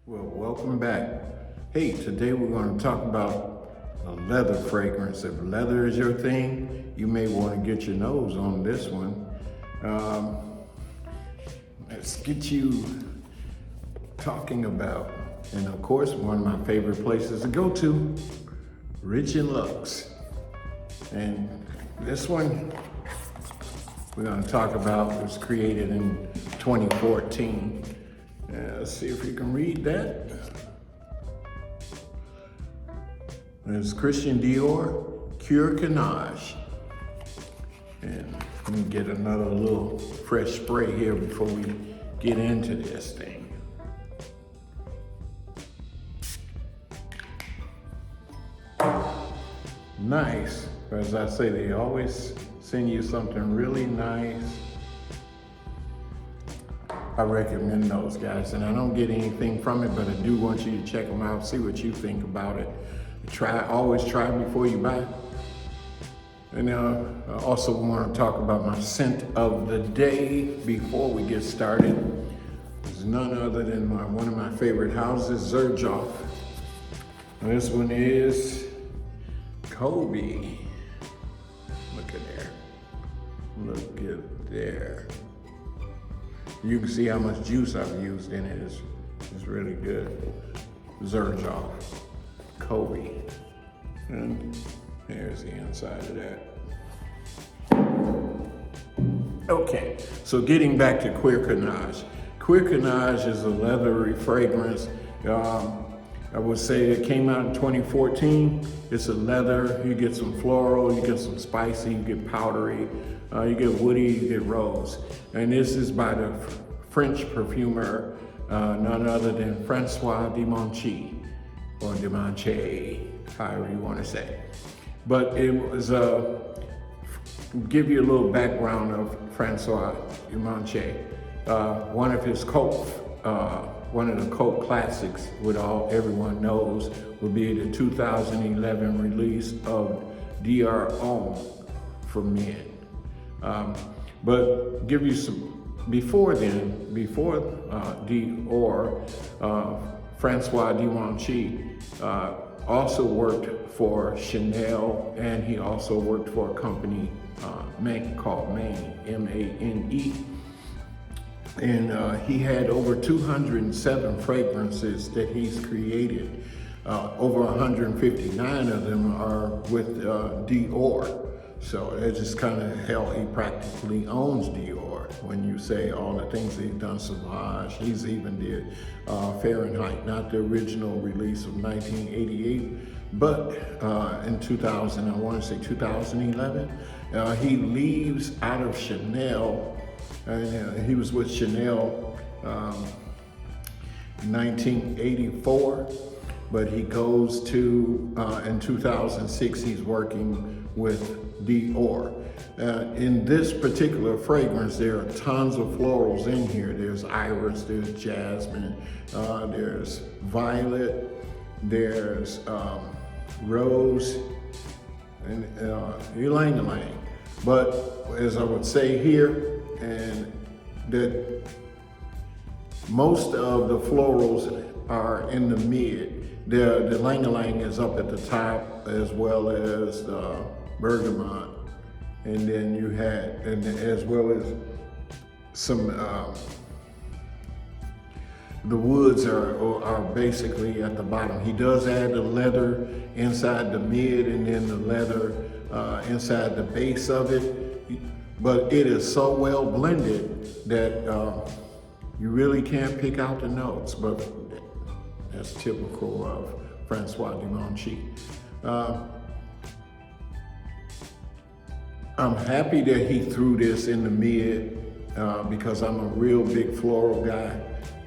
Well, welcome back. Hey, today we're going to talk about a leather fragrance. If leather is your thing, you may want to get your nose on this one. Let's get you talking about, and of course, one of my favorite places to go to, Rich and Luxe. And this one we're going to talk about was created in 2014. Let's see if you can read that. It's Christian Dior, Cuir Cannage. And let me get another little fresh spray here before we get into this thing. Nice. As I say, they always send you something really nice. I recommend those guys, and I don't get anything from it, but I do want you to check them out, see what you think about it. Always try before you buy. And I also want to talk about my scent of the day before we get started. It's none other than one of my favorite houses, Xerjoff. This one is Kobe. Look at there. Look at there. You can see how much juice I've used in it. It's really good. Xerjoff, Kobe. And there's the inside of that. Okay, so getting back to Cuir Cannage. Cuir Cannage is a leathery fragrance. I would say it came out in 2014. It's a leather. You get some floral, you get some spicy, you get powdery, you get woody, you get rose. And this is by the French perfumer, none other than Francois de Monchi, or de Manche, however you want to say. But it was, give you a little background of Francois de Manche. One of his one of the cult classics, everyone knows, would be the 2011 release of Dior Homme for Men. But give you some, before Dior, Francois de Monchi also worked for Chanel, and he also worked for a company called Mane, M-A-N-E. And he had over 207 fragrances that he's created. Over 159 of them are with Dior. So it's just kind of hell, he practically owns Dior. When you say all the things that he's done, Sauvage, he's even did Fahrenheit, not the original release of 1988, but in 2000, I want to say 2011, he leaves out of Chanel. And he was with Chanel in 1984, but he goes to, in 2006, he's working with Dior. In this particular fragrance, there are tons of florals in here. There's iris, there's jasmine, there's violet, there's rose, and ylang-ylang. But as I would say here, and that most of the florals are in the mid. The ylang-ylang is up at the top, as well as the bergamot, and then you had, and as well as some. The woods are basically at the bottom. He does add the leather inside the mid, and then the leather inside the base of it. But it is so well blended that you really can't pick out the notes, but that's typical of Francois de Monchi. I'm happy that he threw this in the mid because I'm a real big floral guy.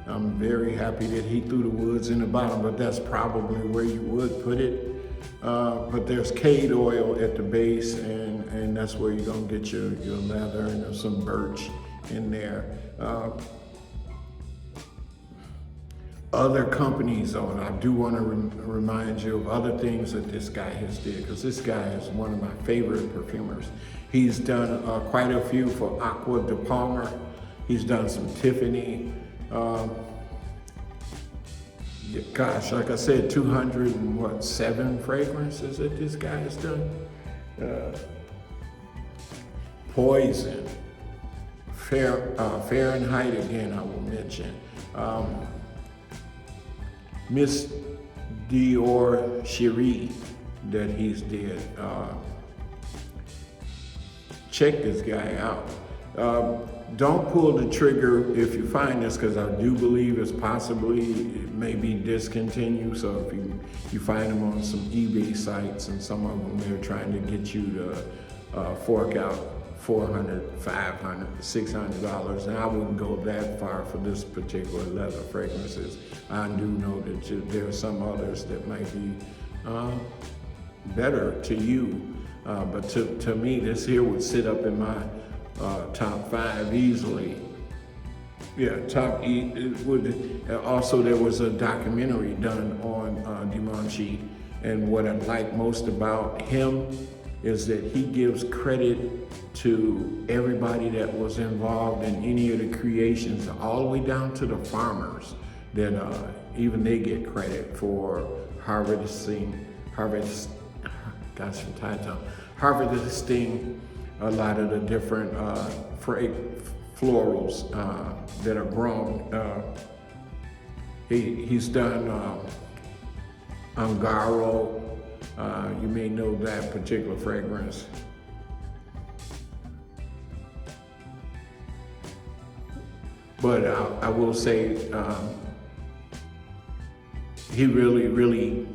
I'm very happy that he threw the woods in the bottom, but that's probably where you would put it. But there's cade oil at the base, and that's where you're gonna get your leather, and there's some birch in there. Other companies, though, and I do want to remind you of other things that this guy has did, because this guy is one of my favorite perfumers. He's done quite a few for Aqua de Palmer. He's done some Tiffany. Yeah, gosh, like I said, 207 fragrances that this guy has done. Uh, Poison, Fahrenheit again, I will mention. Miss Dior Cherie that he's did. Check this guy out. Don't pull the trigger if you find this, because I do believe it's possibly, it may be discontinued. So if you find them on some eBay sites, and some of them they're trying to get you to fork out $400, $500, $600, and I wouldn't go that far for this particular leather fragrances. I do know that there are some others that might be better to you, but to me, this here would sit up in my top 5 easily. Yeah, it would. Also, there was a documentary done on Dimanche, and what I like most about him is that he gives credit to everybody that was involved in any of the creations, all the way down to the farmers, that even they get credit for harvesting a lot of the different florals that are grown. He's done Angaro. You may know that particular fragrance. But I will say he really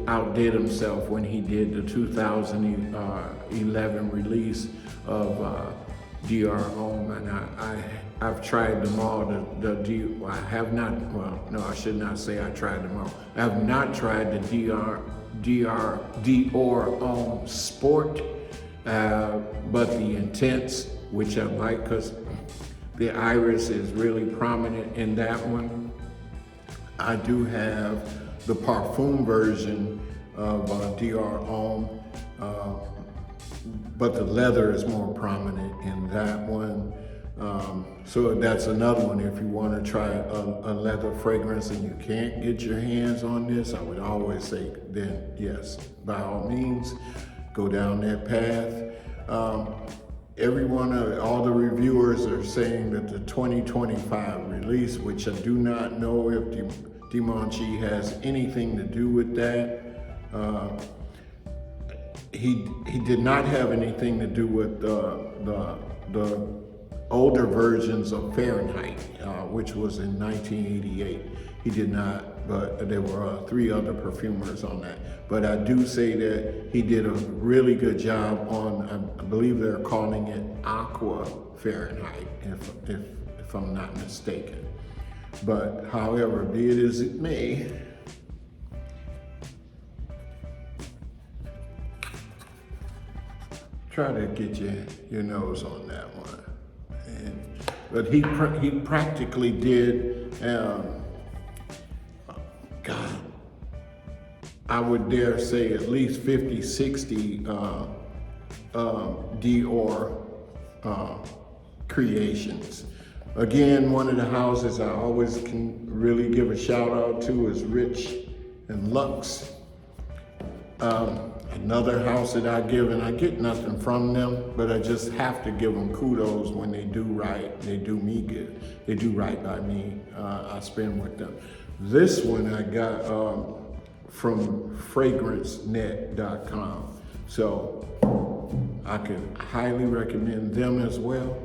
outdid himself when he did the 2011 release of Dior Homme, and I've tried them all. I have not. Well, no, I should not say I tried them all. I have not tried the Dior Homme Sport, but the Intense, which I like, because the iris is really prominent in that one. I do have the parfum version of Dior Homme, but the leather is more prominent in that one. So that's another one. If you want to try a leather fragrance and you can't get your hands on this, I would always say, then yes, by all means, go down that path. All the reviewers are saying that the 2025 release, which I do not know if Dimanche has anything to do with that. He did not have anything to do with the older versions of Fahrenheit, which was in 1988. He did not, but there were 3 other perfumers on that. But I do say that he did a really good job on, I believe they're calling it Aqua Fahrenheit, if I'm not mistaken. But however, be it as it may, try to get your nose on that one. But he practically did, God, I would dare say at least 50, 60 Dior creations. Again, one of the houses I always can really give a shout out to is Rich and Lux. Another house that I give, and I get nothing from them, but I just have to give them kudos when they do right. They do me good. They do right by me. I spend with them. This one I got from fragrancenet.com. So I can highly recommend them as well.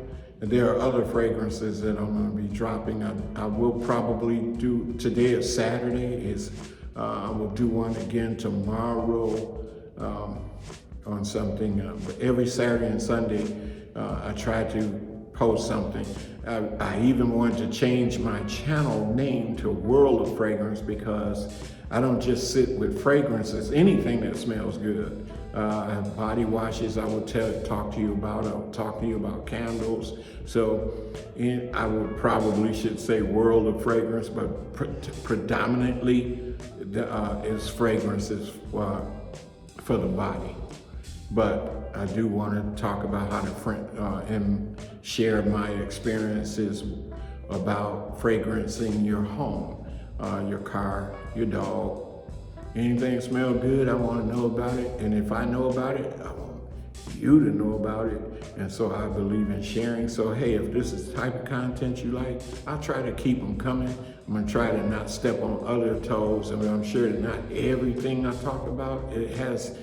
And there are other fragrances that I'm going to be dropping. I will probably do, today is Saturday, I will do one again tomorrow on something. But every Saturday and Sunday, I try to post something. I even wanted to change my channel name to World of Fragrance, because I don't just sit with fragrances, anything that smells good. I have body washes I will talk to you about. I will talk to you about candles. So I would probably should say World of Fragrance, but predominantly is fragrances for the body. But I do want to talk about how to and share my experiences about fragrancing your home. your car, your dog. Anything smells good, I want to know about it. And if I know about it, I want you to know about it. And so I believe in sharing. So hey, if this is the type of content you like, I'll try to keep them coming. I'm gonna try to not step on other toes. I mean, I'm sure that not everything I talk about, it has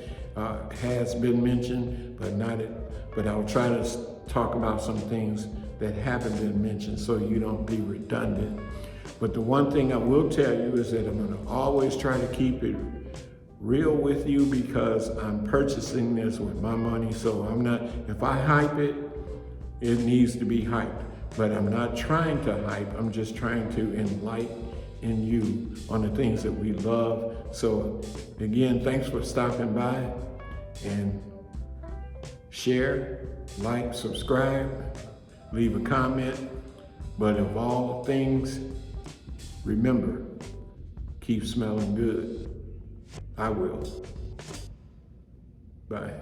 been mentioned, but I'll try to talk about some things that haven't been mentioned so you don't be redundant. But the one thing I will tell you is that I'm gonna always try to keep it real with you because I'm purchasing this with my money. So I'm not, if I hype it, it needs to be hyped. But I'm not trying to hype, I'm just trying to enlighten you on the things that we love. So again, thanks for stopping by, and share, like, subscribe, leave a comment. But of all things, remember, keep smelling good. I will. Bye.